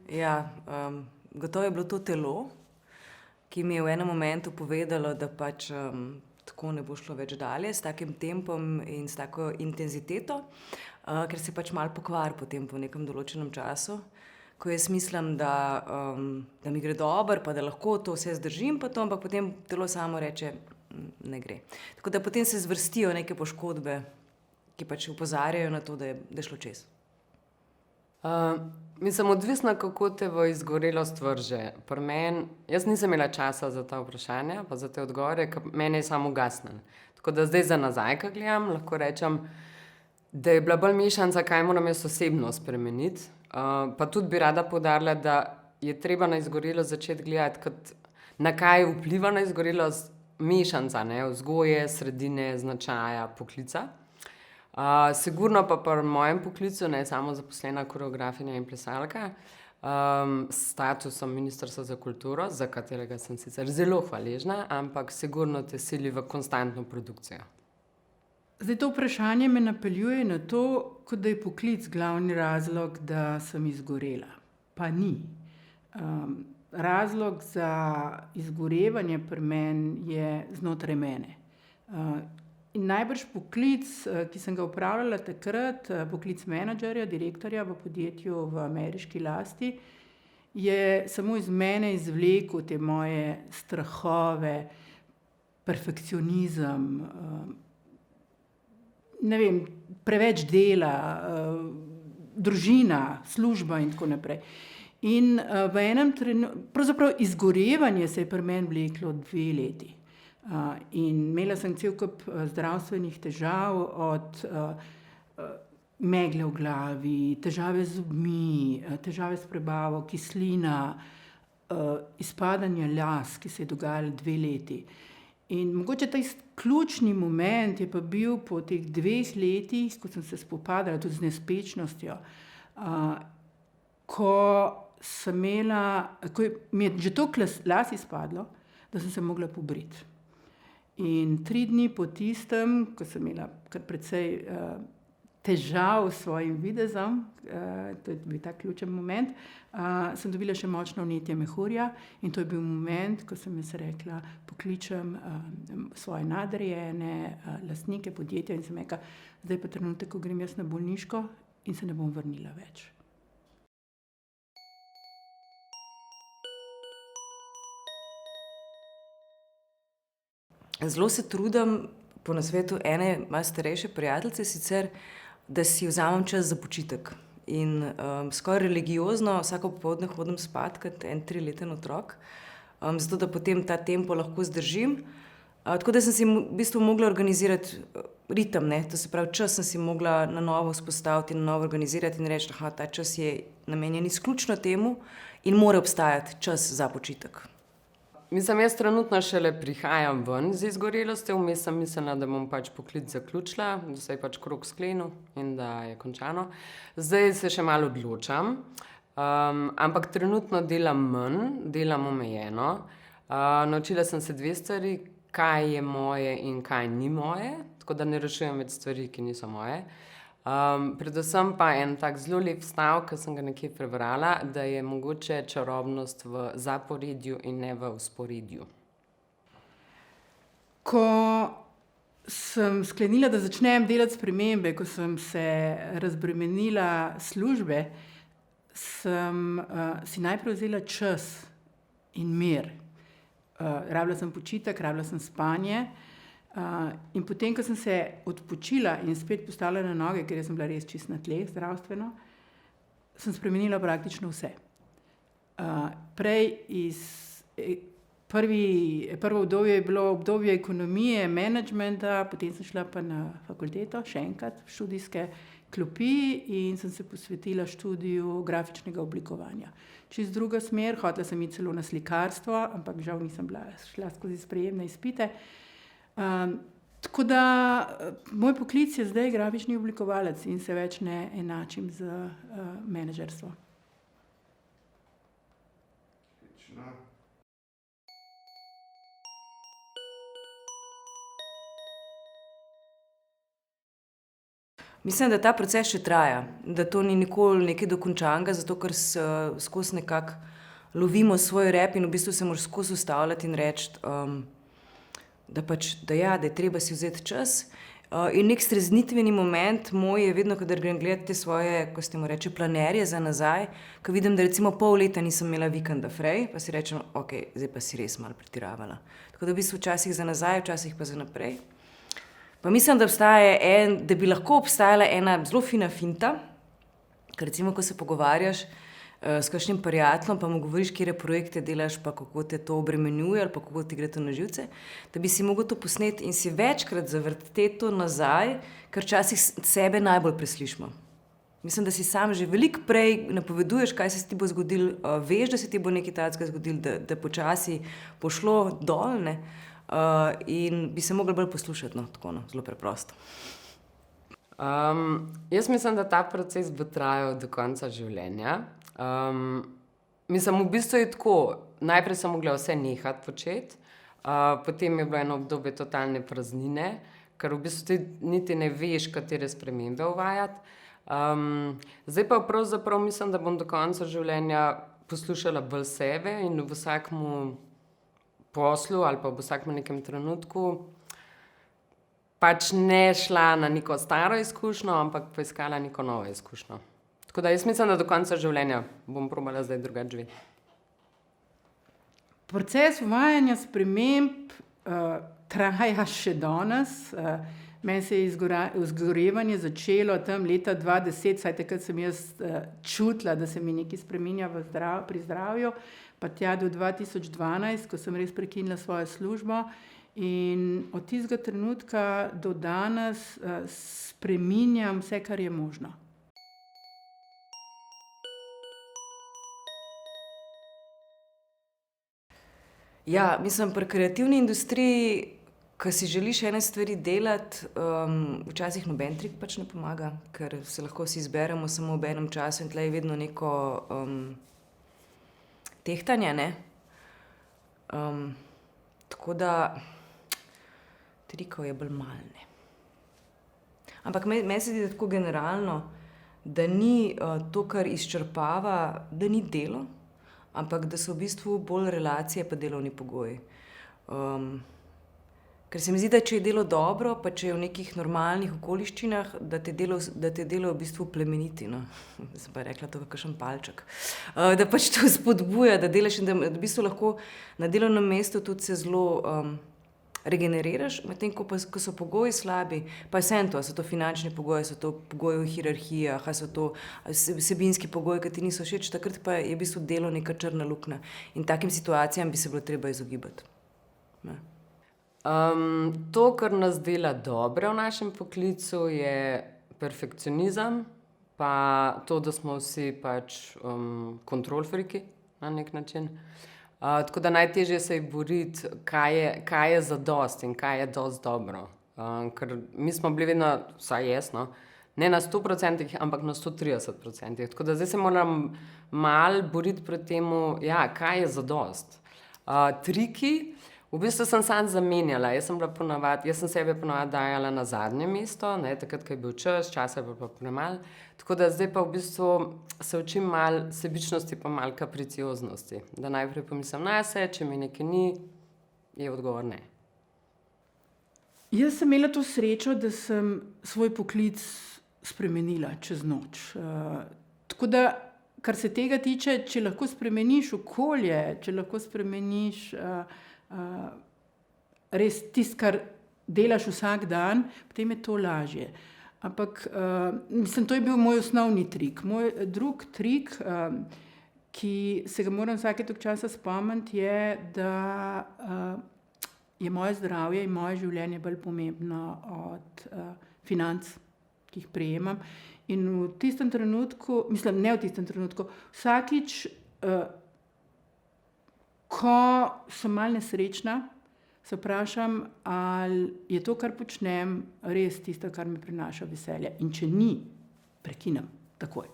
Ja, gotovo je bilo to telo, ki mi je v enem momentu povedalo, da pač tako ne bo šlo več dalje s takim tempom in s tako intenziteto, ker se pač malo pokvari potem po nekem določenem času, ko jaz mislim, da mi gre dobro, pa da lahko to vse zdržim, pa to, ampak potem telo samo reče, ne gre. Tako da potem se zvrstijo neke poškodbe, ki pač opozarjajo na to, da je šlo čez. Mislim, odvisno, kako te v izgorelost vrže. Pri meni, jaz nisem imela časa za ta vprašanja, pa za te odgovore, ker meni je samo ugasnilo. Tako da zdaj za nazaj, ko gledam, lahko rečem, da je bila bolj mešanica, kaj moram jaz osebno spremeniti. Pa tudi bi rada poudarila, da je treba na izgorelost začeti gledati, kot na kaj vpliva na izgorelost mešanica, ne, vzgoje, sredine, značaja, poklica. Sigurno pa pri mojem poklicu, ne, samozaposlena koreografinja in plesalka, s statusom Ministrstva za kulturo, za katerega sem sicer zelo hvaležna, ampak sigurno te sili v konstantno produkcijo. Zdaj, to vprašanje me napeljuje na to, kot da je poklic glavni razlog, da sem izgorela. Pa ni. Razlog za izgorevanje pri meni je znotraj mene. In najbrž poklic, ki sem ga opravljala takrat, poklic menedžerja, direktorja v podjetju v ameriški lasti, je samo iz mene izvlekel te moje strahove, perfekcionizem, ne vem, preveč dela, družina, služba in tako naprej. In v enem pravzaprav izgorevanje se je pri meni vleklo 2 leti. In imela sem cel kup zdravstvenih težav, od megle v glavi, težave z zobmi, težave s prebavo, kislina, izpadanje las, ki se je dogajalo 2 leti. In mogoče tisti ključni moment je pa bil po teh 2 letih, ko sem se spopadala tudi z nespečnostjo, ko mi je že toliko las izpadlo, da sem se mogla pobriti. In 3 dni po tistem, ko sem imela kar precej težav s svojim videzom, to je bil ta ključen moment, sem dobila še močno vnetje mehurja in to je bil moment, ko sem jaz rekla, pokličem svoje nadrejene, lastnike podjetja in sem rekla, zdaj pa trenutek, ko grem jaz na bolniško in se ne bom vrnila več. Zelo se trudim po nasvetu ene malo starejše prijateljice sicer, da si vzamem čas za počitek. In skoraj religiozno vsako popoldne hodim spat kot en 3-leten otrok, zato da potem ta tempo lahko zdržim. Tako da sem si v bistvu mogla organizirati ritem, ne, to se pravi, čas sem si mogla na novo vzpostaviti in na novo organizirati in reči, ta čas je namenjen izključno temu in mora obstajati čas za počitek. Mislim, jaz trenutno šele prihajam ven z izgorelostjo, vmes sem mislila, da bom pač poklic zaključila, da se je pač krog sklenil in da je končano. Zdaj se še malo odločam, ampak trenutno delam manj, delam omejeno. Naučila sem se 2 stvari, kaj je moje in kaj ni moje, tako da ne rešujem več stvari, ki niso moje. Predvsem pa en tak zelo lep stavek, ki sem ga nekje prebrala, da je mogoče čarobnost v zaporedju in ne v vzporedju. Ko sem sklenila, da začnem delati spremembe, ko sem se razbremenila službe, sem si najprej vzela čas in mir. Rabila sem počitek, rabila sem spanje. In potem, ko sem se odpočila in spet postavila na noge, ker sem bila res čisto na tleh zdravstveno, sem spremenila praktično vse. Prvo obdobje je bilo obdobje ekonomije, menedžmenta, potem sem šla pa na fakulteto, še enkrat v študijske klopi in sem se posvetila študiju grafičnega oblikovanja. Čisto druga smer, hotela sem iti celo na slikarstvo, ampak žal nisem šla skozi sprejemne izpite. Tako da moj poklic je zdaj grafični oblikovalec in se več ne enačim z menedžerstvom. Mislim, da ta proces še traja, da to ni nikoli nekaj dokončanega, zato ker skozi nekako lovimo svoj rep in v bistvu se moraš skozi ustavljati in reči, da je treba si vzeti čas. In nek streznitveni moment moj je vedno, kadar grem gledati te svoje, ko se mu reče, planerje za nazaj, ko vidim, da recimo pol leta nisem imela vikenda fraj, pa si rečem, ok, zdaj pa si res malo pretiravala. Tako da v bistvu včasih za nazaj, včasih pa za naprej. Pa mislim, da bi lahko obstajala ena zelo fina finta, ker recimo, ko se pogovarjaš s kakšnim prijateljem, pa mu govoriš, katere projekte delaš, pa kako te to obremenjuje ali pa kako ti gre to na živce, da bi si mogel to posneti in si večkrat zavrteti to nazaj, ker včasih sebe najbolj preslišimo. Mislim, da si sam že veliko prej napoveduješ, kaj se ti bo zgodilo, veš, da se ti bo nekaj takega zgodilo, da počasi bo šlo dol, ne? In bi se mogli bolj poslušati, no, tako, no, zelo preprosto. Jaz mislim, da ta proces bo trajal do konca življenja. Mislim, v bistvu je tako, najprej sem mogla vse nehati početi, potem je bilo eno obdobje totalne praznine, ker v bistvu ti niti ne veš, katere spremembe uvajati. Zdaj pa pravzaprav mislim, da bom do konca življenja poslušala bolj sebe in v vsakmu poslu ali pa v vsakem nekem trenutku pač ne šla na neko staro izkušnjo, ampak poiskala neko novo izkušnjo. Tako da jaz mislim, da do konca življenja bom probala zdaj drugače živeti. Proces uvajanja sprememb traja še danes. Meni se je izgorevanje začelo tam leta 2010, saj takrat sem jaz čutila, da se mi nekaj spreminja pri zdravju, pa tja do 2012, ko sem res prekinila svojo službo. In od tistega trenutka do danes spreminjam vse, kar je možno. Ja, mislim, pri kreativni industriji, ko si želiš ene stvari delati, včasih noben trik pač ne pomaga, ker se lahko vsi zberemo samo ob enem času in tle je vedno neko tehtanje, ne? Tako da trikov je bolj malo, ne. Ampak meni se zdi, da tako generalno, da ni to, kar izčrpava, da ni delo, ampak da so v bistvu bolj relacije pa delovni pogoji. Ker se mi zdi, da če je delo dobro, pa če je v nekih normalnih okoliščinah, da te delo v bistvu plemeniti, no. Sem pa rekla to kakšen palček. Da pač to spodbuja, da delaš in da v bistvu lahko na delovnem mestu tudi se zelo regeneriraš, medtem ko so pogoji slabi, pa je vseeno to, so to finančni pogoji, so to pogoji v hierarhijah, so to vsebinski pogoji, ki ti niso všeč, takrat pa je v bistvu delo neka črna luknja. In takim situacijam bi se bilo treba izogibati. Ne. To, kar nas dela dobro v našem poklicu, je perfekcionizem, pa to, da smo vsi pač control freaki na nek način. Tako da najtežje se je boriti, kaj je zadost in kaj je dosti dobro. Ker mi smo bili vedno, vsaj jaz, no, ne na 100%, ampak na 130%. Tako da zdaj se moram malo boriti proti temu, ja, kaj je zadost. Triki, v bistvu sem samo zamenjala. Jaz sem sebe ponavadi dajala na zadnje mesto, ne, takrat, ko je bil časa je bilo pa premalo. Tako da zdaj pa v bistvu se učim malo sebičnosti pa malo kapricioznosti. Da najprej pomislim nase, če mi nekaj ni, je odgovor ne. Jaz sem imela to srečo, da sem svoj poklic spremenila čez noč. Tako da, kar se tega tiče, če lahko spremeniš okolje, če lahko spremeniš res tisto, kar delaš vsak dan, potem je to lažje. Ampak mislim, to je bil moj osnovni trik. Moj drug trik, ki se ga moram vsake toliko časa spomniti, je, da je moje zdravje in moje življenje bolj pomembno od financ, ki jih prejemam. In v tistem trenutku, mislim, ne v tistem trenutku, vsakič, ko sem malo nesrečna, se vprašam, ali je to, kar počnem, res tisto, kar mi prinaša veselje. In če ni, prekinem takoj.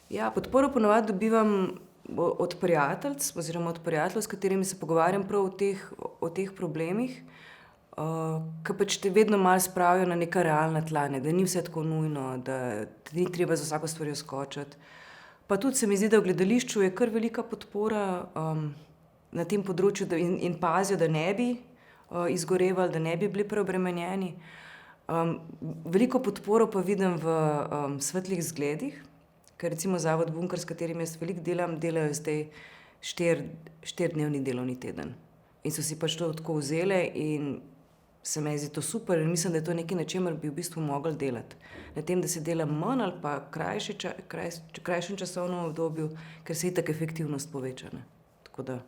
Ja, podporo ponavadi dobivam od prijateljic, oziroma od prijateljev, s katerimi se pogovarjam prav o teh problemih, ki pač te vedno malo spravijo na neka realna tla, ne, da ni vse tako nujno, da ni treba za vsako stvarjo skočiti. Pa tudi se mi zdi, da v gledališču je kar velika podpora na tem področju in pazijo, da ne bi izgorevali, da ne bi bili preobremenjeni. Veliko podporo pa vidim v svetlih zgledih, ker recimo Zavod Bunker, s katerim jaz veliko delam, delajo zdaj 4-dnevni delovni teden. In so si pač to tako vzele in se mi zdi to super in mislim, da je to nekaj, na čemer bi v bistvu mogli delati. Na tem, da se dela manj ali pa krajšem časovnem obdobju, ker se itak efektivnost poveča. Ne. Tako da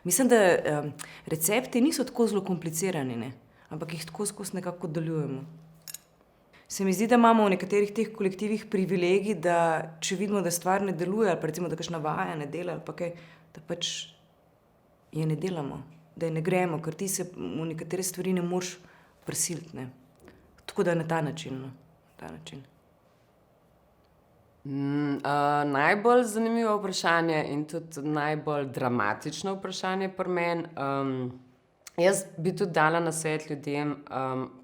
mislim, da recepti niso tako zelo komplicirani, ne, ampak jih tako skozi nekako delujemo. Se mi zdi, da imamo v nekaterih teh kolektivih privilegij, da če vidimo, da stvar ne deluje, ali pa recimo, da kakšna vaja ne dela, ali pa kaj, da pač je ne delamo, da je ne gremo, ker ti se v nekatere stvari ne moreš prisiliti, ne. Tako da na ta način, no. Na ta način. Najbolj zanimivo vprašanje in tudi najbolj dramatično vprašanje pri meni. Jaz bi tudi dala nasvet ljudem,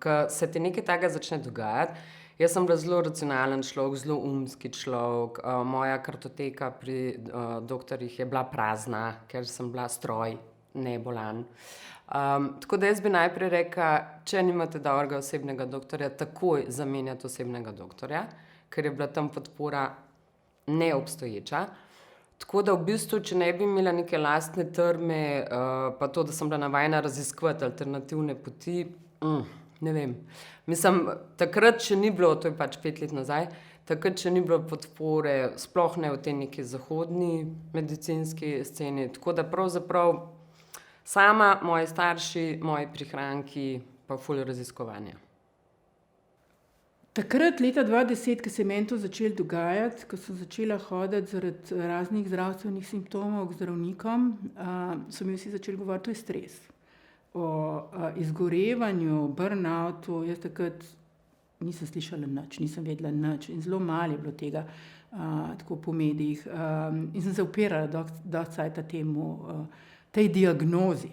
ko se ti nekaj takega začne dogajati. Jaz sem bila zelo racionalen človek, zelo umski človek. Moja kartoteka pri doktorjih je bila prazna, ker sem bila stroj, ne bolan. Tako da jaz bi najprej rekla, če nimate dobrega osebnega doktorja, takoj zamenjati osebnega doktorja, ker je bila tam podpora neobstoječa. Tako da v bistvu, če ne bi imela neke lastne trme, pa to, da sem bila navajena raziskovati alternativne poti, ne vem. Mislim, takrat še ni bilo, to je pač 5 let nazaj, takrat še ni bilo podpore, sploh ne v tej neki zahodni medicinski sceni. Tako da pravzaprav sama, moji starši, moji prihranki, pa ful raziskovanja. Takrat, leta 2010, ko se je meni to začelo dogajati, ko sem začela hoditi zaradi raznih zdravstvenih simptomov k zdravnikom, so mi vsi začeli govoriti, to je stres. O izgorevanju, burnoutu, jaz takrat nisem slišala nič, nisem vedela nič in zelo malo je bilo tega tako po medijih. In sem se upirala dosti cajta tej diagnozi.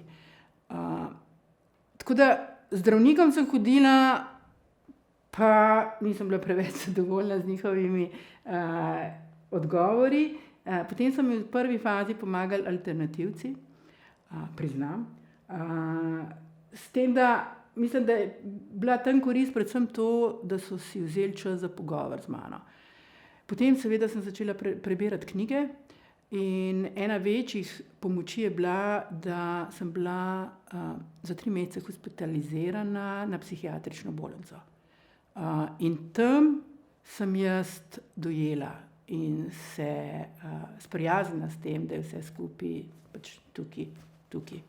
Tako da zdravnikom sem hodila, pa nisem bila preveč zadovoljna z njihovimi odgovori. Potem so mi v prvi fazi pomagali alternativci, priznam. S tem, da mislim, da je bila tam korist predvsem to, da so si vzeli čas za pogovor z mano. Potem seveda sem začela prebirati knjige in ena večjih pomoči je bila, da sem bila za 3 mesece hospitalizirana na psihiatrično bolnico. In tam sem jaz dojela in se sprijaznila s tem, da je vse skupaj pač tukaj.